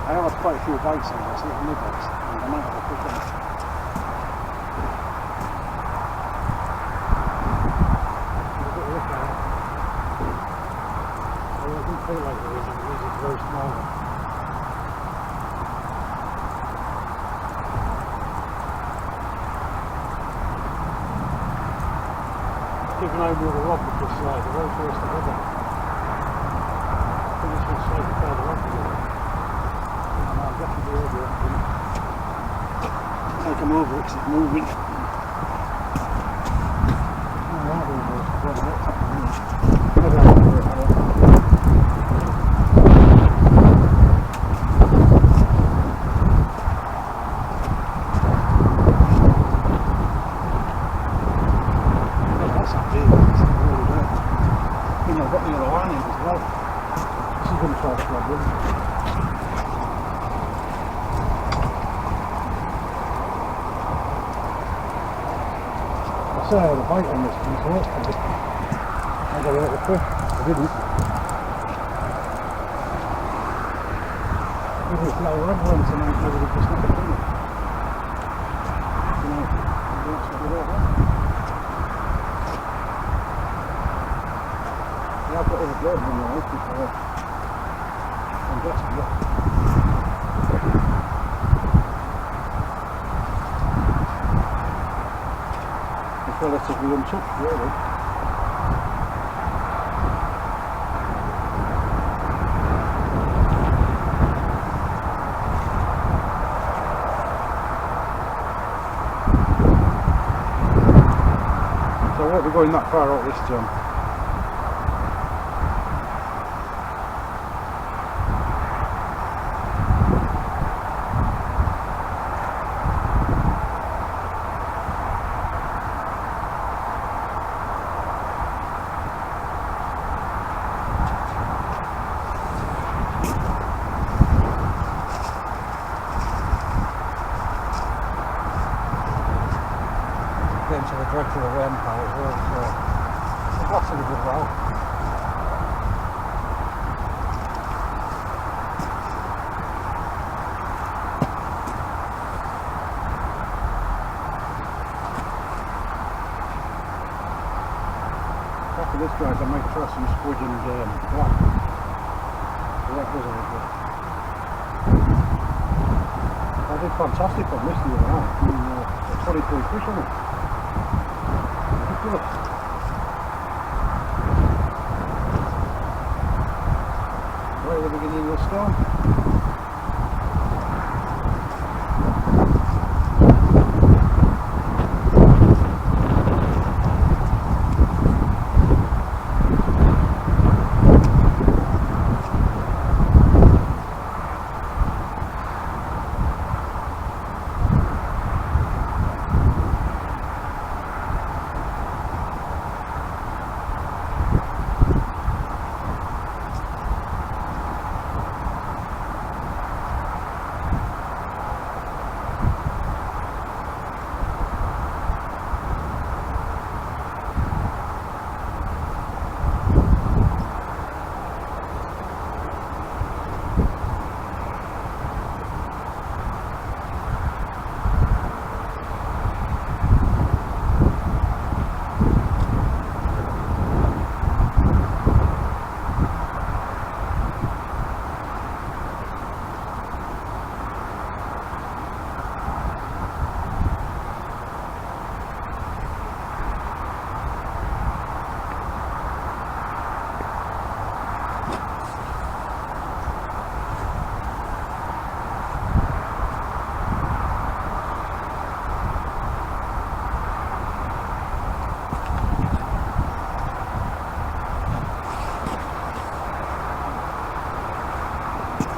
I have had quite a few bites on this, little nibbles, and I might have a quick one. I didn't feel like it was, it's very small. Keep an eye on the rod because the road goes together. This one's slightly further up here. I'll definitely over it. Take them over, it's moving. That's a big one, it's really good. I've got the other line in as well. She's going to try to grab them. I said I had a bite on this piece, look. I got a little fish. I didn't. Maybe it's now red one tonight, maybe they've just not done it. Tonight, that's what we don't have. Yeah, I've got other birds in my life before. I'm guessing, yeah. It's relatively untouched, really. So I won't be going that far out this time. Getting to the director of the rain now as well, so it's lasted a good while. After this guys I might try some squid and black. So that was really good. I did fantastic on this the other night. I mean, 23 fish on it. Good. Right at the beginning of the storm.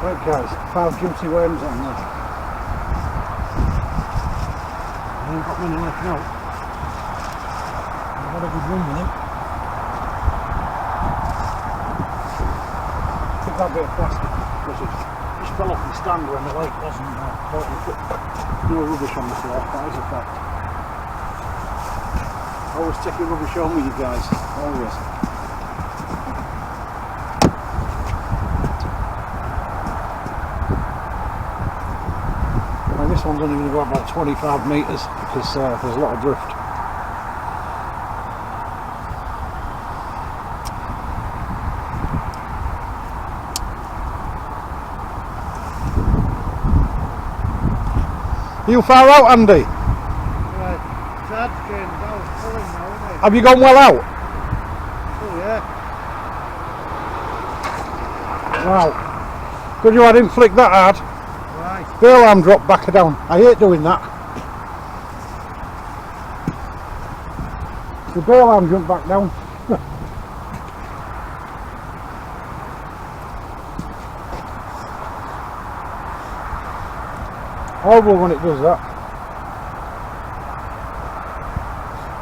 Right guys, 5 juicy worms on there. I ain't got many left now. I've had a good run with them. Took that bit of plastic because it just fell off the stand when the light wasn't no rubbish on the floor, that is a fact. Always taking rubbish home with you guys, always. And this one's only going to go about 25 metres because there's a lot of drift. You far out, Andy? Right, Dad's getting down, pulling now, isn't he? Have you gone well out? Oh yeah. Wow. Good you I didn't flick that hard. Right. Bail arm dropped back down. I hate doing that. The bail arm jumped back down. Horrible when it does that.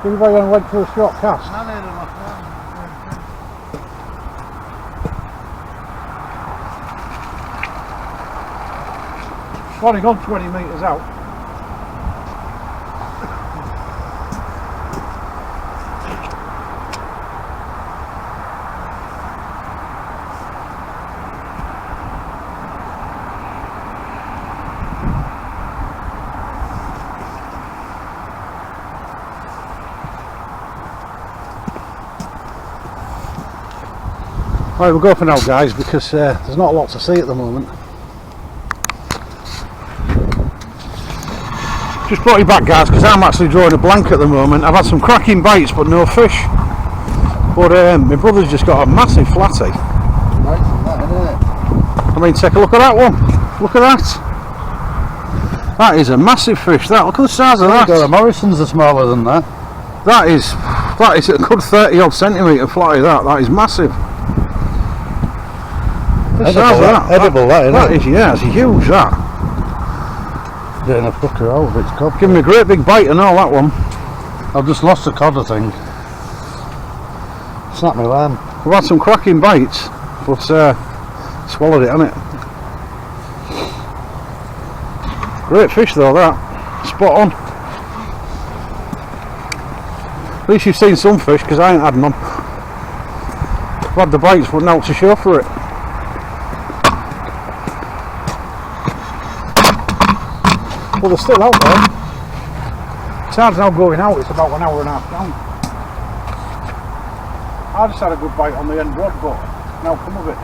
Think if I went for a short cast. I need a lot more. It's only gone 20 metres out. Right, we'll go for now guys because there's not a lot to see at the moment. Just brought you back guys because I'm actually drawing a blank at the moment. I've had some cracking bites but no fish. But my brother's just got a massive flatty. I mean, take a look at that one. Look at that. That is a massive fish. That, look at the size of that. The Morrisons are smaller than that. That is a good 30 odd centimetre flatty. That is massive. The size of that. Edible that, isn't That it? is, yeah, it's huge that. Getting a fucker out of its cod. Give me a great big bite and all that one. I've just lost a cod, I think. Snapped my lamb. We've had some cracking bites, but swallowed it, hasn't it? Great fish though, that. Spot on. At least you've seen some fish, because I ain't had none. I've had the bites, but now to show for it. Well, they're still out there. Tide's now going out, it's about 1.5 hours down. I just had a good bite on the end rod, but now come of it.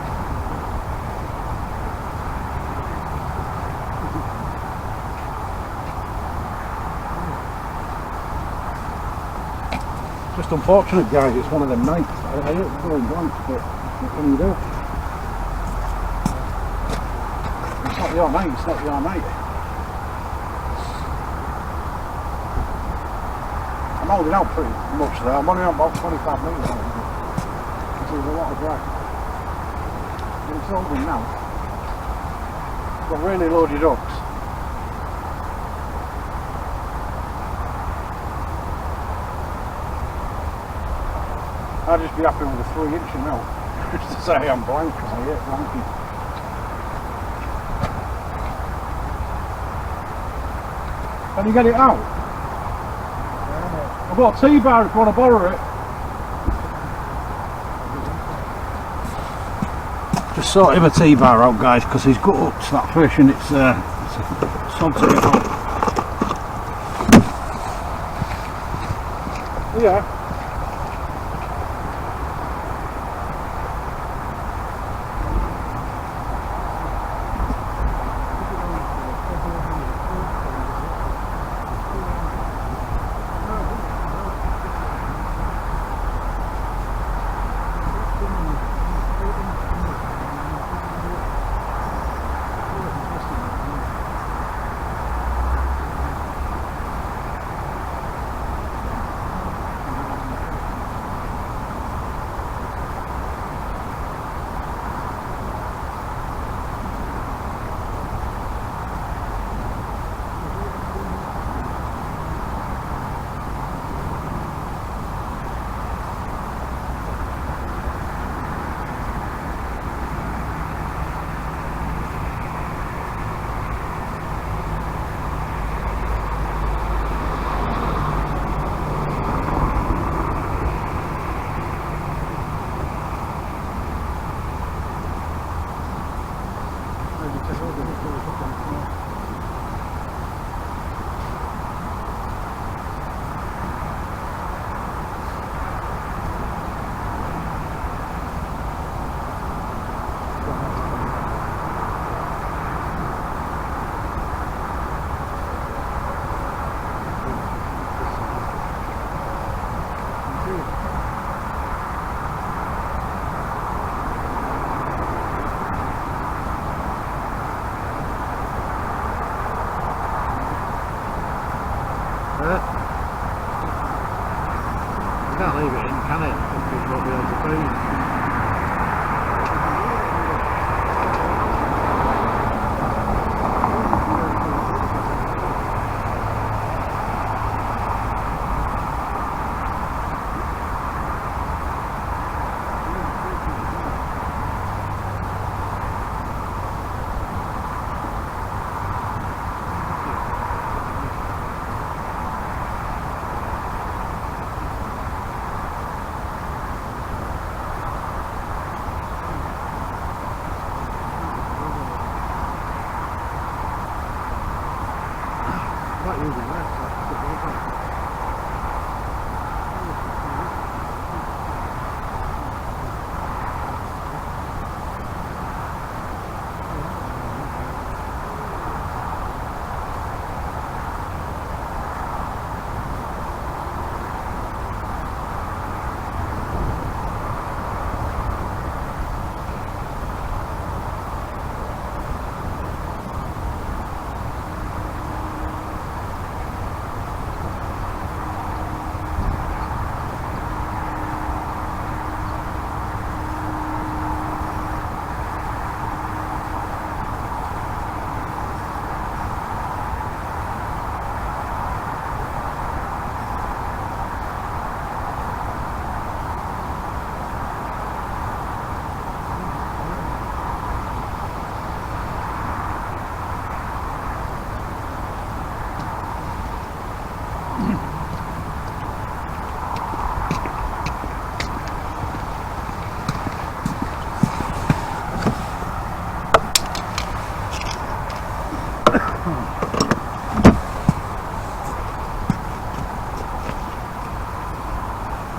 Just unfortunate guys, it's one of them nights. I hate going blank, but what can you do? It's not your night, it's not your night. I'm holding out pretty much there. I'm only on about 25 metres out of it. There's a lot of drag. But it's holding now. Got really loaded hooks. I'd just be happy with a 3-inch now. Just to say I'm blank, because I hate blanking. Can you get it out? I've got a T-bar if you want to borrow it. Just sort him a T-bar out guys, because he's got up to that fish and it's a sod to get out. Yeah. leave it in, can it? It won't be able to feed.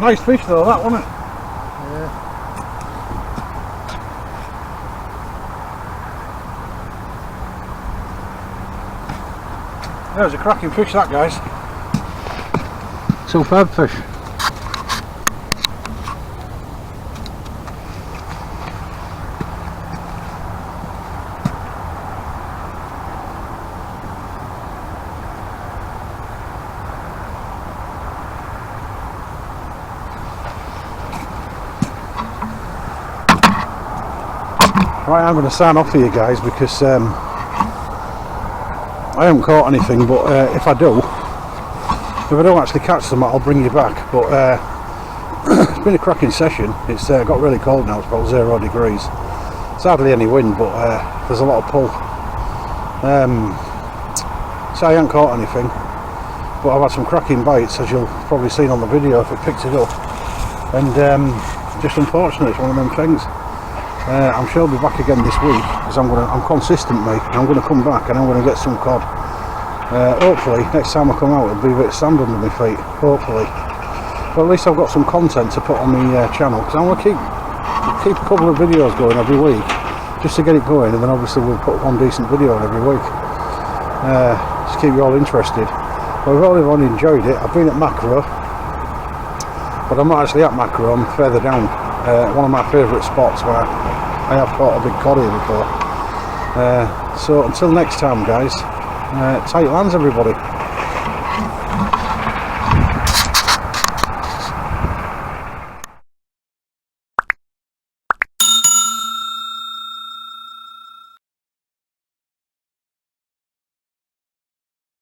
Nice fish though, that, wasn't it? Yeah. There's a cracking fish, that, guys. Superb fish. Right, I'm going to sign off here, guys, because I haven't caught anything, but if I don't actually catch them, I'll bring you back. But it's been a cracking session. It's got really cold now, it's about 0 degrees. There's hardly any wind, but there's a lot of pull. So I haven't caught anything, but I've had some cracking bites, as you'll probably seen on the video if it picked it up. And just unfortunate, it's one of them things. I'm sure I'll be back again this week because I'm consistent, mate. I'm going to come back and I'm going to get some cod. Hopefully next time I come out it'll be a bit of sand under my feet, hopefully. But at least I've got some content to put on the channel, because I want to keep a couple of videos going every week just to get it going, and then obviously we'll put one decent video on every week. Just keep you all interested. But I've already enjoyed it. I've been at Makro, but I'm not actually at Makro, I'm further down. One of my favourite spots where I have caught a big cod here before. So until next time, guys, tight lands everybody.